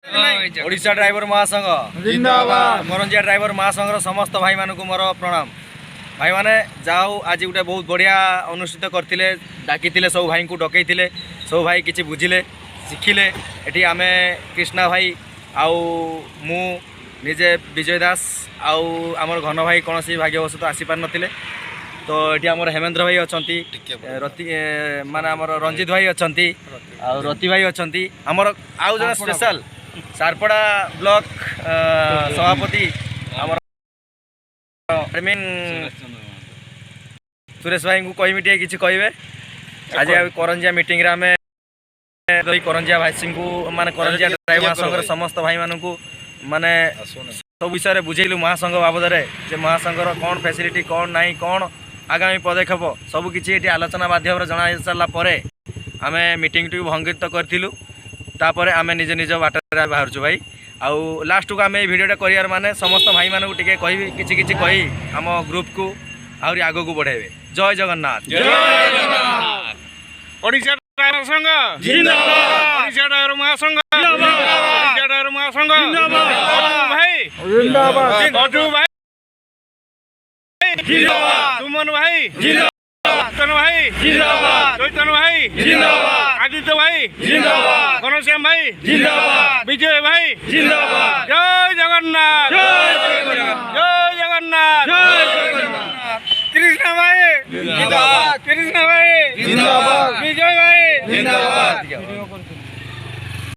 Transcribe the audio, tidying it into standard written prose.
Odisha driver महासंघ जिंदाबाद। Karanjia driver महासंघर समस्त भाई मानक मोर प्रणाम। भाई माने जाओ आज गोटे बहुत बढ़िया अनुष्ठित करते डाकी सब भाई को डकई सब भाई किसी बुझिले शिखिले। ये आम कृष्णा भाई आउ मु निजे विजय दास आउ आमर घन भाई कौन सी भाग्यवश आसी पार नथिले। तो ये आमर हेमेंद्र भाई अच्छा रति माने आमर रंजित भाई अच्छा रति भाई अच्छा आमर आउ जन स्पेशल सारपड़ा ब्लॉक सभापति आमर सुरेश भाई को कहमी टे किसी कहे। आज करंजिया मीटिंग आम करंजिया भाई को माने करंजिया ड्राइवर संघर समस्त भाई मानक माने सब विषय बुझेलु महासंघ बाबद जे महासंघर कौन फैसिलिटी कौन नहीं कौन आगामी पदक्षेप सबकि ये आलोचना माध्यम जना सारापर आम मीटिंग टी भंगित करूँ। तापर आम निज निज बाट बाहर भाई आउ लास्ट को आम भिडियोटा कर माने समस्त भाई मानक टिके कहि किछि किछि कहि आम ग्रुप को आहुरी आगो को बढ़ाइबे। जय जगन्नाथ। ओडिशा ड्राइवर संघ जिंदाबाद। ओडिशा ड्राइवर महासंघ जिंदाबाद। ओडिशा ड्राइवर महासंघ जिंदाबाद। भाई जिंदाबाद। गजू भाई जिंदाबाद। सुमन भाई जिंदाबाद। चैतन भाई जिंदाबाद। चैतन भाई जिंदाबाद। आदित्य भाई जिंदाबाद। घनश्याम भाई जिंदाबाद। विजय भाई जिंदाबाद। जय जगन्नाथ। जय जगन्नाथ। कृष्ण भाई जिंदाबाद। कृष्ण भाई जिंदाबाद। विजय भाई जिंदाबाद।